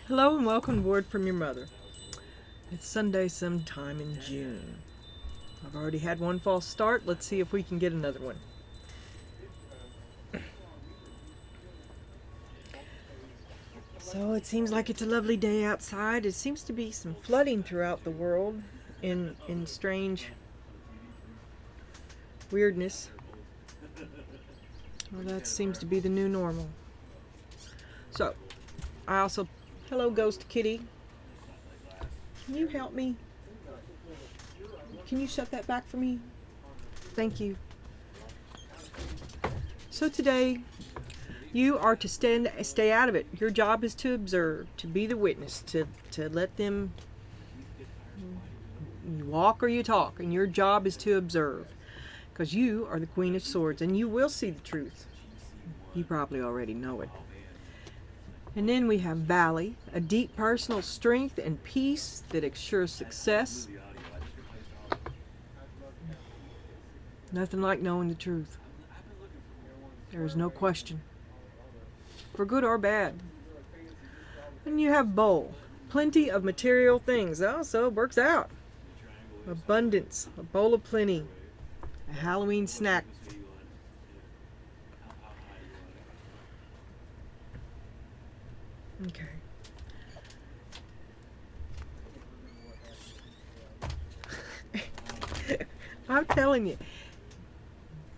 Hello and welcome to Word from Your Mother. It's Sunday sometime in June. I've already had one false start. Let's see if we can get another one. So it seems like it's a lovely day outside. It seems to be some flooding throughout the world in strange weirdness. Well, that seems to be the new normal. So, I also... Hello, Ghost Kitty. Can you help me? Can you shut that back for me? Thank you. So today, you are to stay out of it. Your job is to observe, to be the witness, to let them... You walk or you talk, and your job is to observe. Because you are the Queen of Swords, and you will see the truth. You probably already know it. And then we have Valley, a deep personal strength and peace that assures success. Nothing like knowing the truth. There is no question, for good or bad. And you have Bowl, plenty of material things. Oh, so it works out. Abundance, a bowl of plenty, a Halloween snack. Okay. I'm telling you,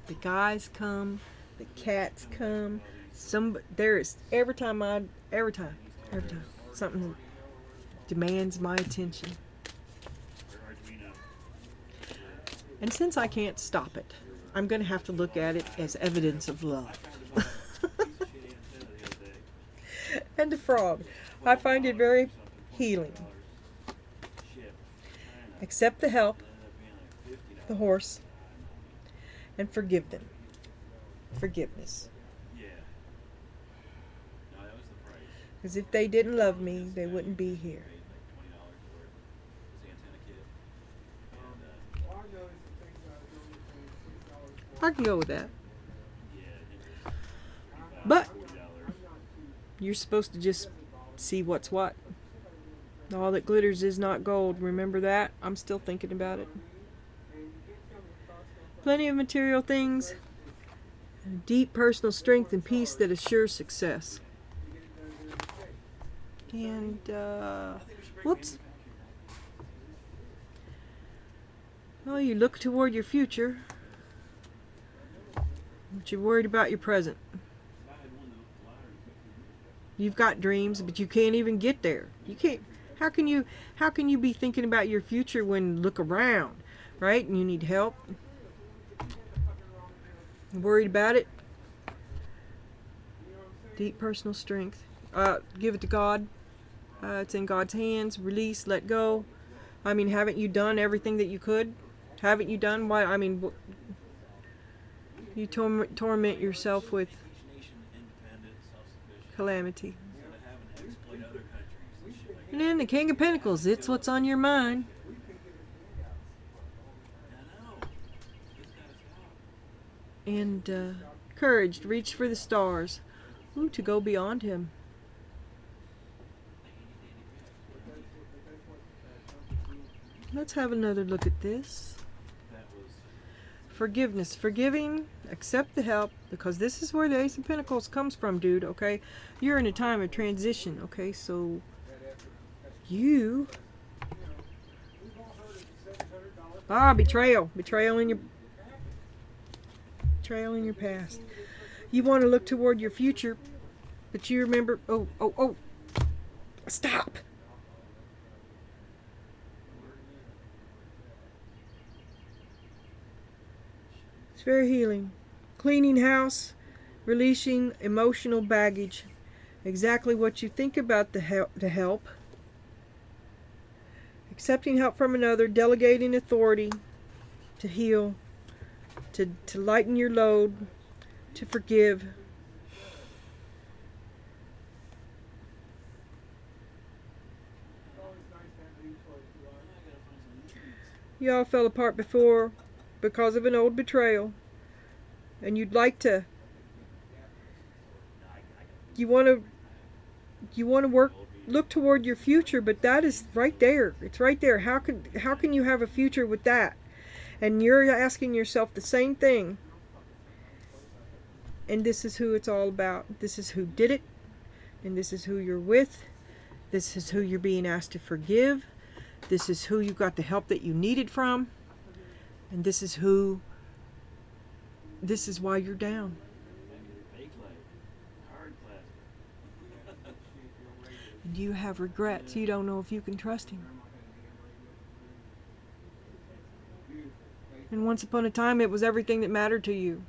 the guys come, the cats come. There is every time something demands my attention. And since I can't stop it, I'm going to have to look at it as evidence of love. And the frog, I find it very healing. Accept the help, the horse, and forgive them. Forgiveness. Because if they didn't love me, they wouldn't be here. I can go with that. But you're supposed to just see what's what. All that glitters is not gold. Remember that? I'm still thinking about it. Plenty of material things, and deep personal strength and peace that assures success. And, whoops. Well, you look toward your future, but you're worried about your present. You've got dreams, but you can't even get there. You can't. How can you be thinking about your future when you look around, right? And you need help. You're worried about it. Deep personal strength. Give it to God. It's in God's hands. Release. Let go. I mean, haven't you done everything that you could? Haven't you done what? I mean, you torment yourself with calamity. And then the King of Pentacles, it's what's on your mind. And courage to reach for the stars. Ooh, to go beyond him. Let's have another look at this. Forgiveness. Forgiving. Accept the help. Because this is where the Ace of Pentacles comes from, dude, okay? You're in a time of transition, okay? So, you... betrayal. Betrayal in your past. You want to look toward your future, but you remember... Oh. Stop! It's very healing. Cleaning house, releasing emotional baggage. Exactly what you think about the help. Accepting help from another, delegating authority to heal, to lighten your load, to forgive. You all fell apart before because of an old betrayal, and you'd like to you want to work look toward your future, but that is right there. It's right there. How can you have a future with that? And you're asking yourself the same thing. And this is who it's all about. This is who did it. And this is who you're with. This is who you're being asked to forgive. This is who you got the help that you needed from. And this is why you're down. And you have regrets. You don't know if you can trust him. And once upon a time, it was everything that mattered to you.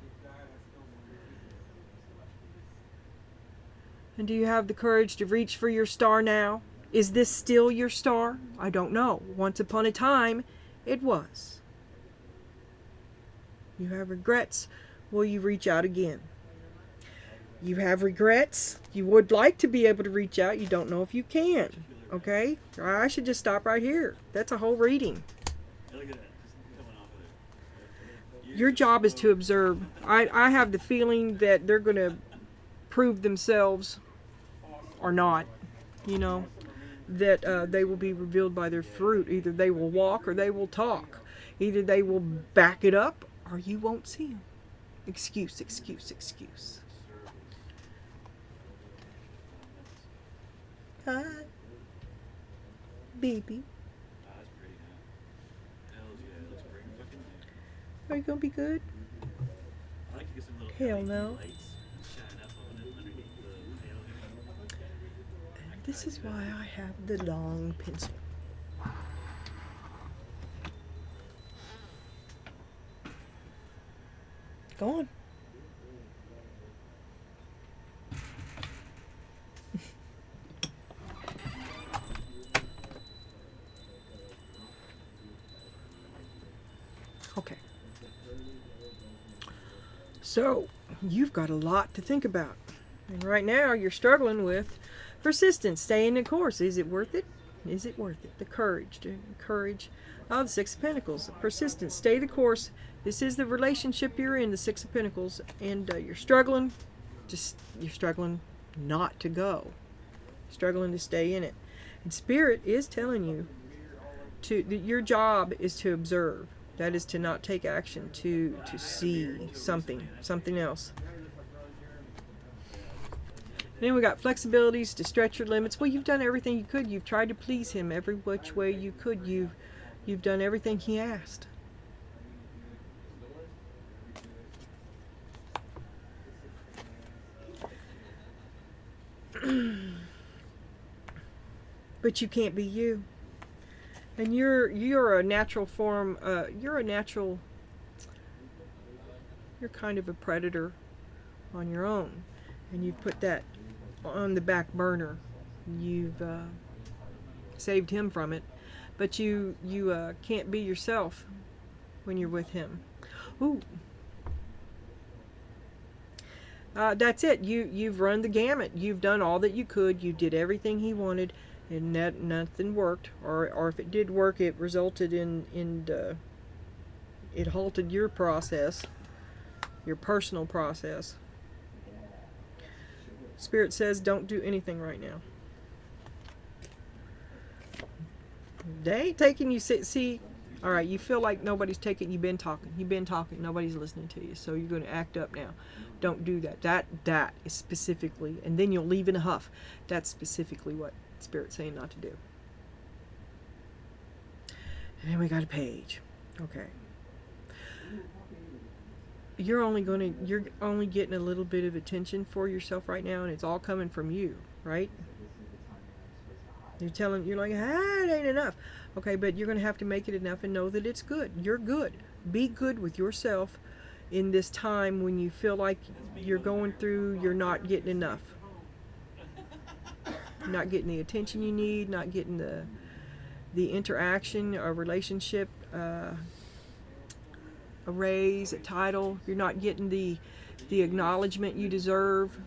And do you have the courage to reach for your star now? Is this still your star? I don't know. Once upon a time, it was. You have regrets. Will you reach out again? You have regrets. You would like to be able to reach out. You don't know if you can. Okay? I should just stop right here. That's a whole reading. Your job is to observe. I have the feeling that they're going to prove themselves or not. You know, that they will be revealed by their fruit. Either they will walk or they will talk. Either they will back it up or you won't see them. Excuse, excuse, excuse. Hi, baby. Are you gonna be good? Hell no. This is why I have the long pencil. Go on. Okay. So, you've got a lot to think about. And right now, you're struggling with persistence. Stay in the course. Is it worth it? Is it worth it? The courage. Oh, the Six of Pentacles. Persistence. Stay the course. This is the relationship you're in, the Six of Pentacles. And you're struggling. You're struggling not to go. Struggling to stay in it. And Spirit is telling you your job is to observe. That is to not take action, to see something else. Then we got flexibilities to stretch your limits. Well, you've done everything you could. You've tried to please him every which way you could. You've done everything he asked. But you can't be you. And you're a natural form. You're kind of a predator on your own, and you've put that on the back burner. You've saved him from it, but you can't be yourself when you're with him. Ooh. That's it. You've run the gamut. You've done all that you could. You did everything he wanted. And nothing worked, or if it did work, it resulted in it halted your process, your personal process. Spirit says, don't do anything right now. They ain't taking you. See, all right. You feel like nobody's taking. You've been talking. Nobody's listening to you. So you're going to act up now. Don't do that. That is specifically, and then you'll leave in a huff. That's specifically what Spirit's saying not to do. And then we got a page. Okay. You're only getting a little bit of attention for yourself right now, and it's all coming from you, right? You're like, it ain't enough. Okay, but you're going to have to make it enough and know that it's good. You're good. Be good with yourself in this time when you feel like you're going through, you're not getting enough. Not getting the attention you need, not getting the interaction, a relationship, a raise, a title. You're not getting the acknowledgement you deserve,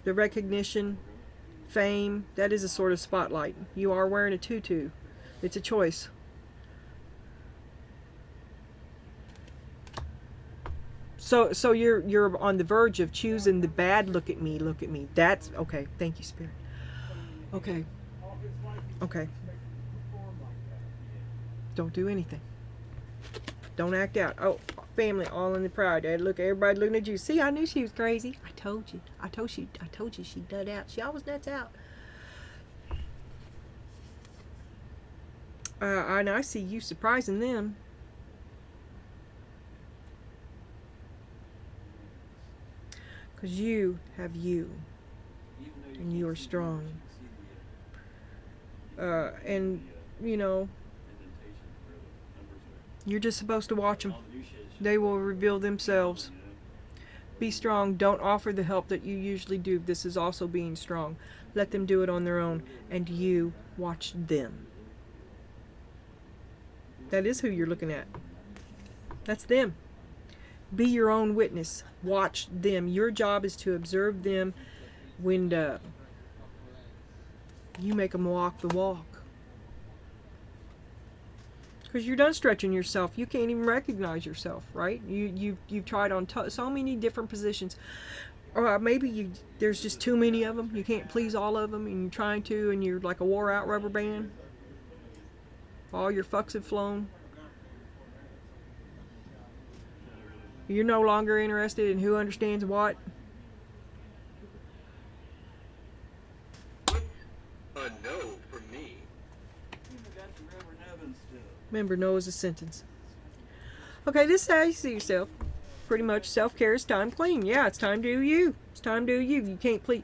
the recognition, fame. That is a sort of spotlight. You are wearing a tutu. It's a choice. So you're on the verge of choosing the bad look at me, look at me. That's okay. Thank you, Spirit. Okay. Okay. Don't do anything. Don't act out. Oh, family all in the pride. Dad, look, everybody looking at you. See, I knew she was crazy. I told you. I told you she nut out. She always nuts out. And I see you surprising them. Because you have you. And you are strong. And, you know, you're just supposed to watch them. They will reveal themselves. Be strong. Don't offer the help that you usually do. This is also being strong. Let them do it on their own. And you watch them. That is who you're looking at. That's them. Be your own witness. Watch them. Your job is to observe them when you make them walk the walk. Because you're done stretching yourself. You can't even recognize yourself, right? You've tried on so many different positions. Or maybe there's just too many of them. You can't please all of them, and you're trying to, and you're like a wore-out rubber band. All your fucks have flown. You're no longer interested in who understands what. A no from me. Remember, no is a sentence. Okay, this is how you see yourself. Pretty much self-care is time clean. Yeah, it's time to do you. It's time to do you. You can't please.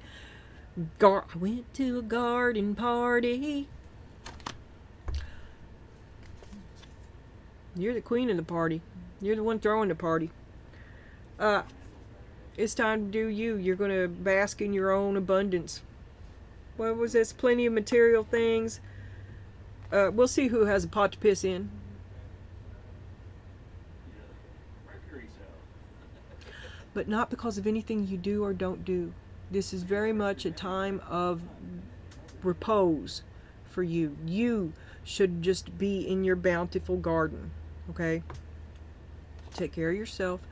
I went to a garden party. You're the queen of the party. You're the one throwing the party. It's time to do you. You're going to bask in your own abundance. What was this? Plenty of material things. We'll see who has a pot to piss in. But not because of anything you do or don't do. This is very much a time of repose for you. You should just be in your bountiful garden. Okay? Take care of yourself.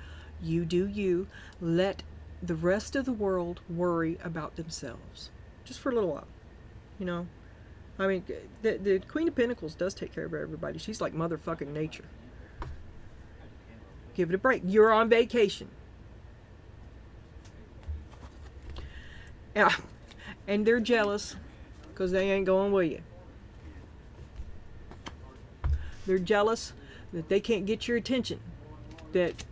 You do you. Let the rest of the world worry about themselves. Just for a little while. You know? I mean, the Queen of Pentacles does take care of everybody. She's like motherfucking nature. Give it a break. You're on vacation. Yeah. And they're jealous because they ain't going with you. They're jealous that they can't get your attention. That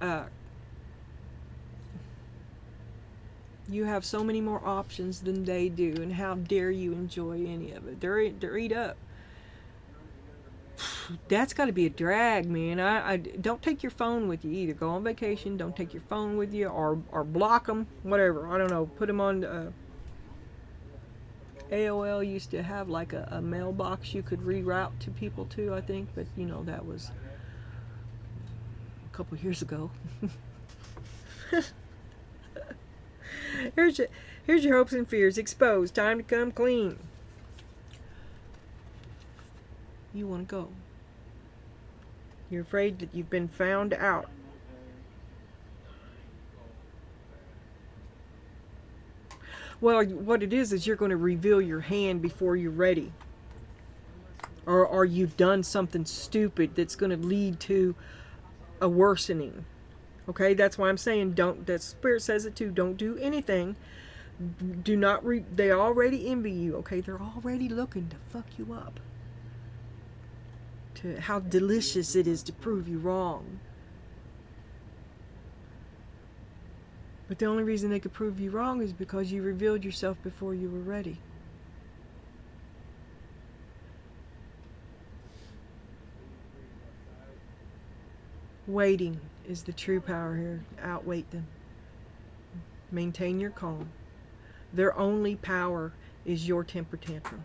you have so many more options than they do, and how dare you enjoy any of it? They're eat up. That's got to be a drag, man. I don't take your phone with you either. Go on vacation. Don't take your phone with you, or block them. Whatever. I don't know. Put them on. AOL used to have like a mailbox you could reroute to people to, I think, but you know that was a couple years ago. Here's your hopes and fears exposed. Time to come clean. You want to go. You're afraid that you've been found out. Well, what it is you're going to reveal your hand before you're ready. Or you've done something stupid that's going to lead to a worsening. Okay, that's why I'm saying don't. That Spirit says it too. Don't do anything. Do not. They already envy you. Okay, they're already looking to fuck you up. To how delicious it is to prove you wrong. But the only reason they could prove you wrong is because you revealed yourself before you were ready. Waiting is the true power here. Outwait them. Maintain your calm. Their only power is your temper tantrum.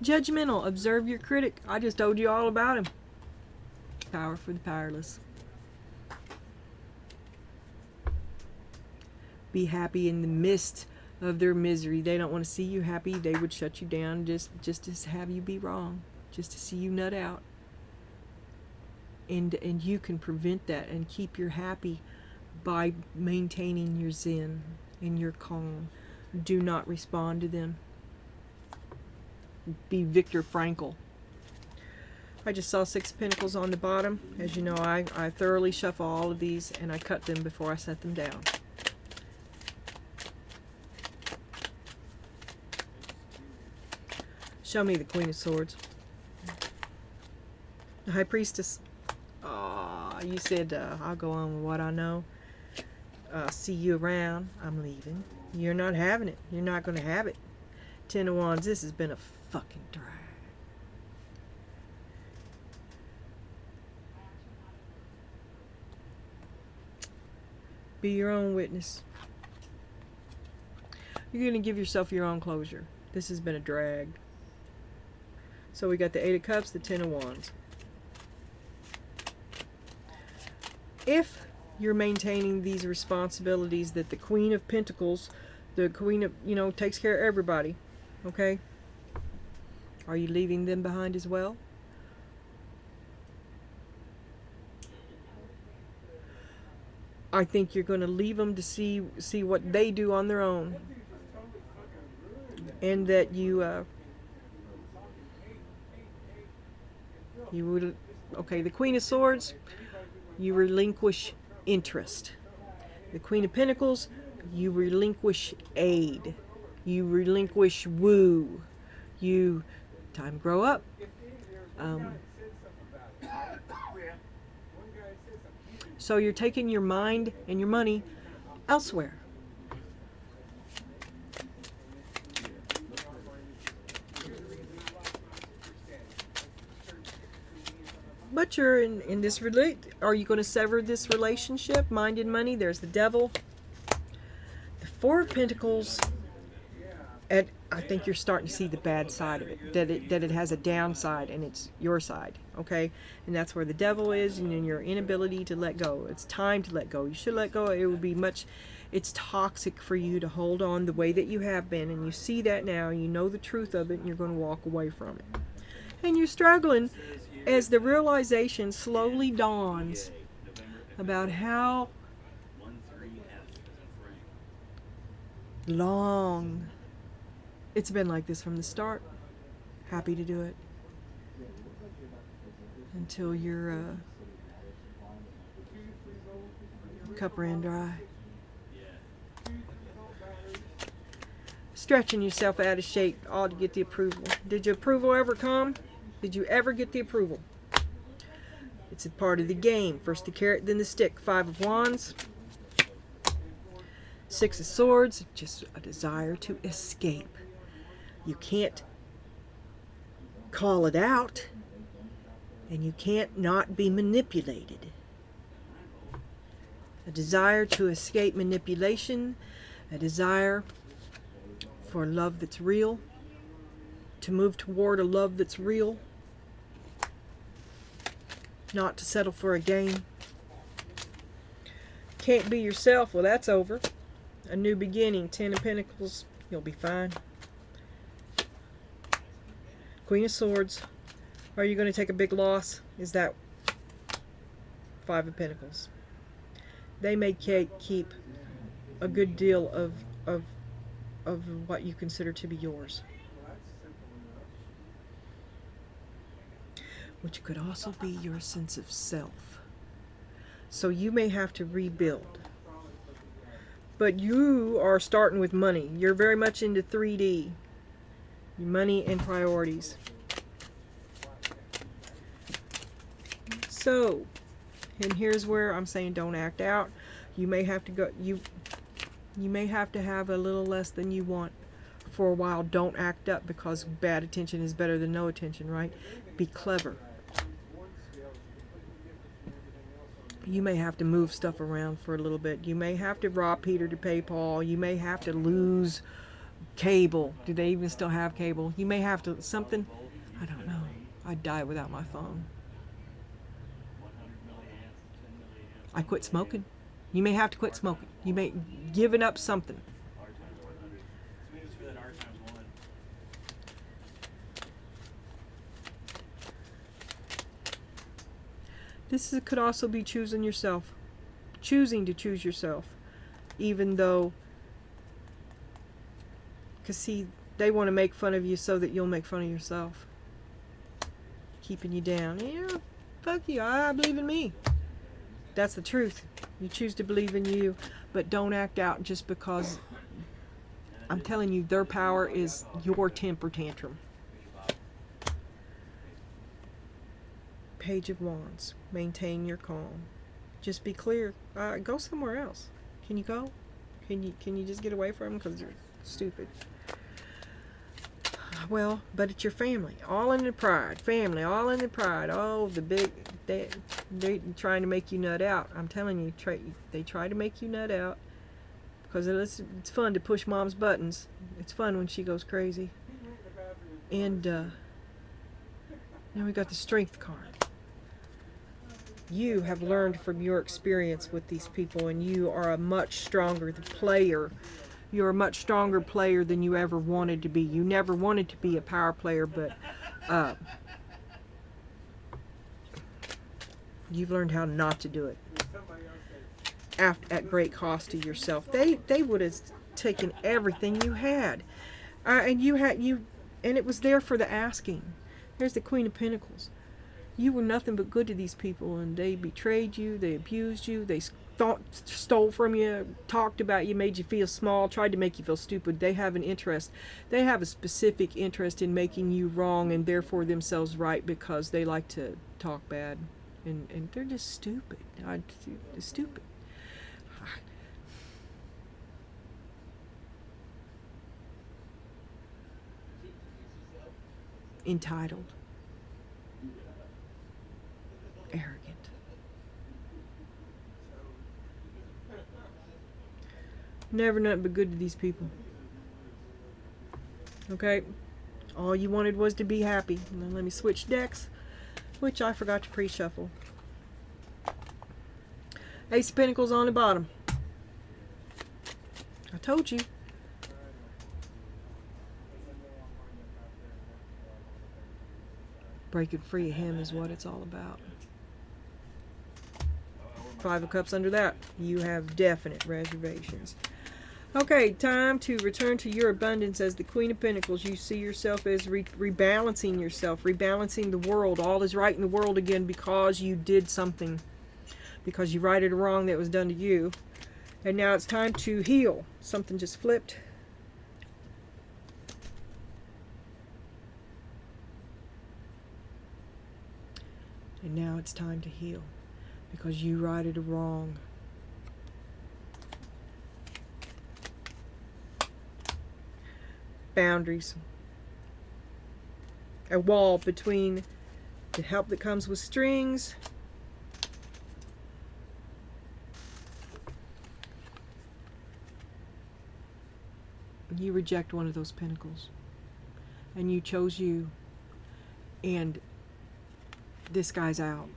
Judgmental. Observe your critic. I just told you all about him. Power for the powerless. Be happy in the midst of their misery. They don't want to see you happy. They would shut you down just to have you be wrong. Just to see you nut out. And you can prevent that and keep your happy by maintaining your zen and your calm. Do not respond to them. Be Viktor Frankl. I just saw 6 Pentacles on the bottom. As you know, I thoroughly shuffle all of these and I cut them before I set them down. Show me the Queen of Swords. The High Priestess. You said, I'll go on with what I know. See you around. I'm leaving. You're not having it. You're not going to have it. 10 of Wands. This has been a fucking drag. Be your own witness. You're going to give yourself your own closure. This has been a drag. So we got the 8 of Cups, the 10 of Wands. If you're maintaining these responsibilities that the Queen of Pentacles, the Queen of, takes care of everybody, okay? Are you leaving them behind as well? I think you're going to leave them to see what they do on their own. And that you would, okay, the Queen of Swords, you relinquish interest. The Queen of Pentacles, you relinquish aid. You relinquish woo. You, time to grow up. So you're taking your mind and your money elsewhere. But you're in this are you going to sever this relationship? Mind and money. There's the Devil. The 4 of Pentacles. And I think you're starting to see the bad side of it. That it has a downside and it's your side. Okay? And that's where the Devil is, and in your inability to let go. It's time to let go. You should let go. It would be it's toxic for you to hold on the way that you have been, and you see that now, you know the truth of it, and you're going to walk away from it. And you're struggling as the realization slowly dawns about how long it's been like this from the start. Happy to do it until your cup ran dry. Stretching yourself out of shape all to get the approval. Did your approval ever come? Did you ever get the approval? It's a part of the game. First the carrot, then the stick. 5 of Wands. 6 of Swords. Just a desire to escape. You can't call it out. And you can't not be manipulated. A desire to escape manipulation. A desire for love that's real. To move toward a love that's real. Not to settle for a game. Can't be yourself. Well, that's over. A new beginning. 10 of Pentacles. You'll be fine. Queen of Swords. Are you going to take a big loss? Is that 5 of Pentacles? They may keep a good deal of what you consider to be yours. Which could also be your sense of self. So you may have to rebuild. But you are starting with money. You're very much into 3D. Money and priorities. So, and here's where I'm saying don't act out. You may have to go, you may have to have a little less than you want for a while. Don't act up, because bad attention is better than no attention, right? Be clever. You may have to move stuff around for a little bit. You may have to rob Peter to pay Paul. You may have to lose cable. Do they even still have cable? You may have to, something, I don't know. I'd die without my phone. I quit smoking. You may have to quit smoking. You may giving up something. could also be choosing yourself. Choosing to choose yourself. Even though, because see, they want to make fun of you so that you'll make fun of yourself. Keeping you down. Yeah, fuck you, I believe in me. That's the truth. You choose to believe in you, but don't act out just because, I'm telling you, their power is your temper tantrum. Page of Wands. Maintain your calm. Just be clear. Go somewhere else. Can you go? Can you just get away from them because they're stupid? Well, but it's your family. All in the pride. Family, all in the pride. Oh, the big... They're trying to make you nut out. I'm telling you, they try to make you nut out. Because it's fun to push mom's buttons. It's fun when she goes crazy. And then we got the Strength card. You have learned from your experience with these people, and you are a much stronger player. You're a much stronger player than you ever wanted to be. You never wanted to be a power player, but you've learned how not to do it. At great cost to yourself. They would have taken everything you had, and it was there for the asking. There's the Queen of Pentacles. You were nothing but good to these people, and they betrayed you, they abused you, they stole from you, talked about you, made you feel small, tried to make you feel stupid. They have an interest. They have a specific interest in making you wrong and therefore themselves right, because they like to talk bad, and they're just stupid. They're stupid. Entitled. Arrogant. Never nothing but good to these people. Okay? All you wanted was to be happy. And then let me switch decks, which I forgot to pre-shuffle. Ace of Pentacles on the bottom. I told you. Breaking free of him is what it's all about. Five of Cups under that. You have definite reservations. Okay, time to return to your abundance as the Queen of Pentacles. You see yourself as rebalancing yourself, rebalancing the world. All is right in the world again because you did something. Because you righted a wrong that was done to you. And now it's time to heal. Something just flipped. And now it's time to heal. Because you righted a wrong. Boundaries. A wall between the help that comes with strings you reject one of those pentacles. And you chose you. And this guy's out.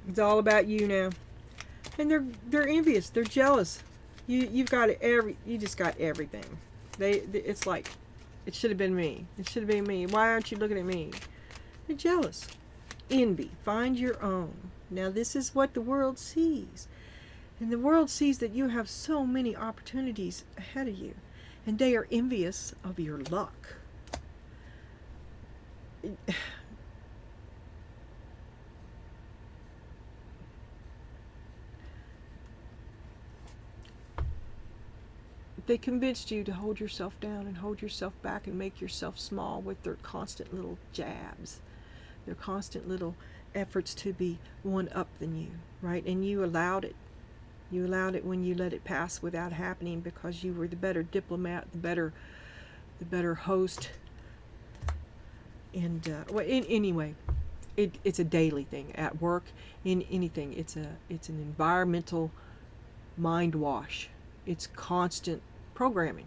It's all about you now. And they're envious. They're jealous. You just got everything. It's like, it should have been me. It should have been me. Why aren't you looking at me? They're jealous. Envy. Find your own. Now this is what the world sees. And the world sees that you have so many opportunities ahead of you. And they are envious of your luck. They convinced you to hold yourself down and hold yourself back and make yourself small with their constant little jabs, their constant little efforts to be one up than you, right? And you allowed it. You allowed it when you let it pass without happening because you were the better diplomat, the better host. And anyway, it's a daily thing at work, in anything. It's an environmental mind wash. It's constant programming.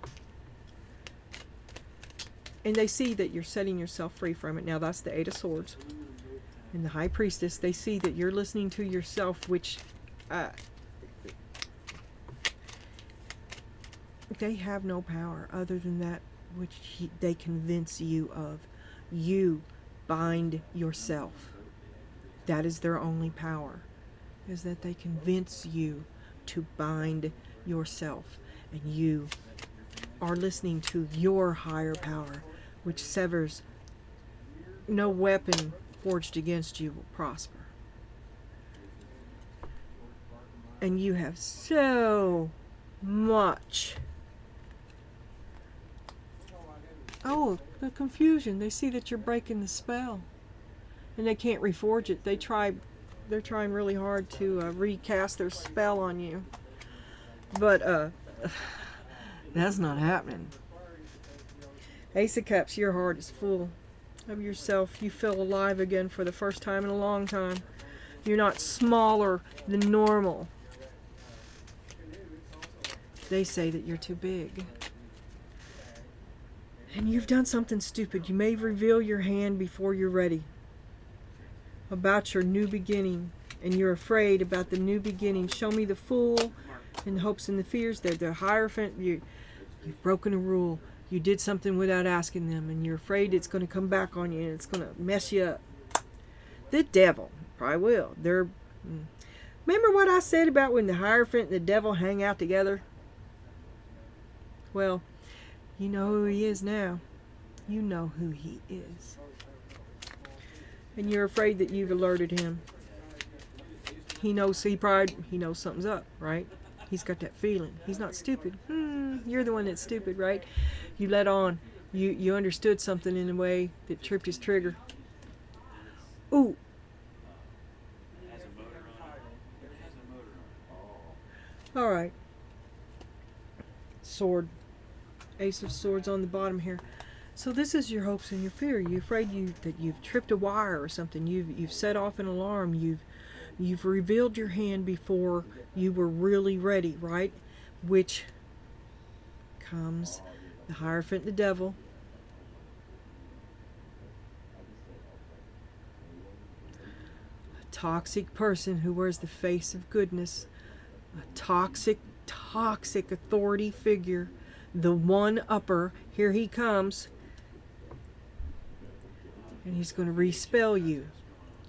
And they see that you're setting yourself free from it. Now that's the Eight of Swords. And the High Priestess, they see that you're listening to yourself, which they have no power other than that which they convince you of. You bind yourself. That is their only power, is that they convince you to bind yourself. And you are listening to your higher power, which severs. No weapon forged against you will prosper. And you have so much. Oh, the confusion. They see that you're breaking the spell. And they can't reforge it. They're trying really hard to recast their spell on you. But that's not happening. Ace of Cups, your heart is full of yourself. You feel alive again for the first time in a long time. You're not smaller than normal. They say that you're too big. And you've done something stupid. You may reveal your hand before you're ready. About your new beginning. And you're afraid about the new beginning. Show me the fool and the hopes and the fears. They're the Hierophant. You've broken a rule. You did something without asking them. And you're afraid it's going to come back on you. And it's going to mess you up. The devil. Probably will. Remember what I said about when the Hierophant and the devil hang out together? Well, you know who he is now. You know who he is. And you're afraid that you've alerted him. He knows something's up, right? He's got that feeling. He's not stupid. You're the one that's stupid, right? You let on. You understood something in a way that tripped his trigger. Ooh. All right. Sword. Ace of Swords on the bottom here. So this is your hopes and your fear. You're afraid that you've tripped a wire or something. You've set off an alarm. You've revealed your hand before you were really ready, right? Which comes the Hierophant, the devil. A toxic person who wears the face of goodness. A toxic authority figure. The one-upper. Here he comes. And he's going to respell you.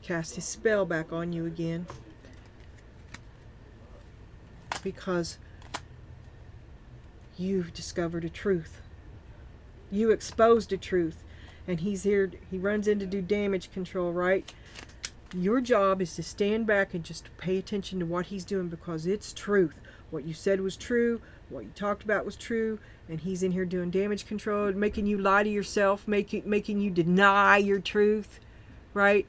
Cast his spell back on you again. Because you've discovered a truth. You exposed a truth. And he's here. He runs in to do damage control, right? Your job is to stand back and just pay attention to what he's doing, because it's truth. What you said was true. What you talked about was true. And he's in here doing damage control, making you lie to yourself, making you deny your truth, right?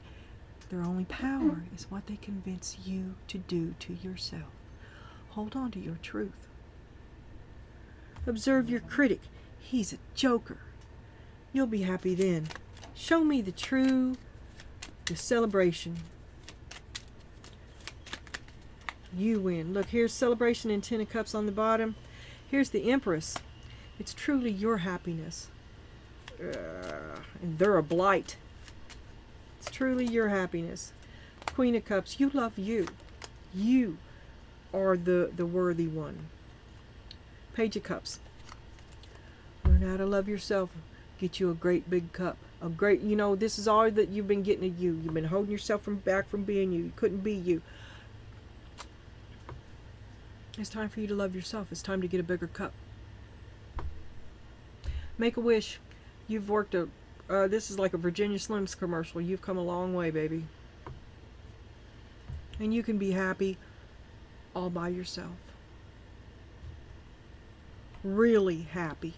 Their only power is what they convince you to do to yourself. Hold on to your truth. Observe your critic. He's a joker. You'll be happy then. Show me the celebration. You win. Look, here's celebration and 10 of Cups on the bottom. Here's the Empress. It's truly your happiness. And they're a blight. It's truly your happiness. Queen of Cups, you love you. You are the worthy one. Page of Cups. Learn how to love yourself. Get you a great big cup. This is all that you've been getting of you. You've been holding yourself back from being you. You couldn't be you. It's time for you to love yourself. It's time to get a bigger cup. Make a wish. You've worked this is like a Virginia Slims commercial. You've come a long way, baby. And you can be happy all by yourself. Really happy,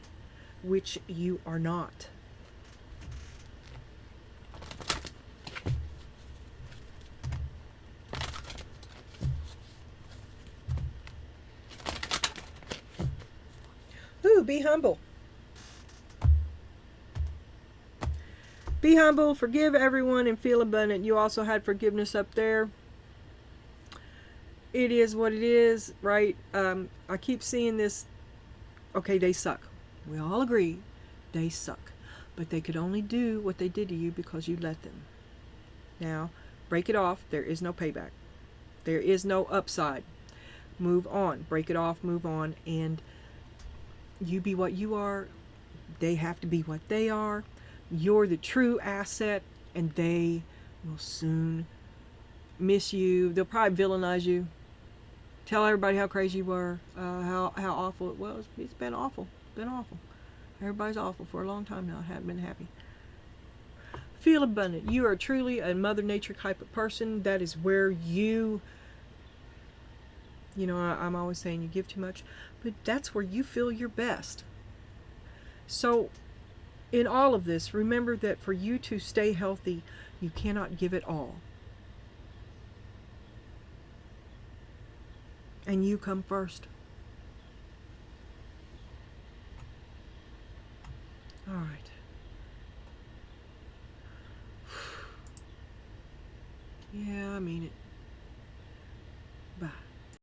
which you are not. Ooh, be humble. Be humble, forgive everyone, and feel abundant. You also had forgiveness up there. It is what it is, right? I keep seeing this. Okay, they suck. We all agree they suck. But they could only do what they did to you because you let them. Now, break it off. There is no payback. There is no upside. Move on. Break it off, move on, and you be what you are. They have to be what they are. You're the true asset, and they will soon miss you. They'll probably villainize you. Tell everybody how crazy you were, how awful it was. It's been awful. Been awful. Everybody's awful for a long time now. I haven't been happy. Feel abundant. You are truly a Mother Nature type of person. That is where you know, I'm always saying you give too much, but that's where you feel your best. So in all of this, remember that for you to stay healthy, you cannot give it all. And you come first. All right. Yeah, I mean it.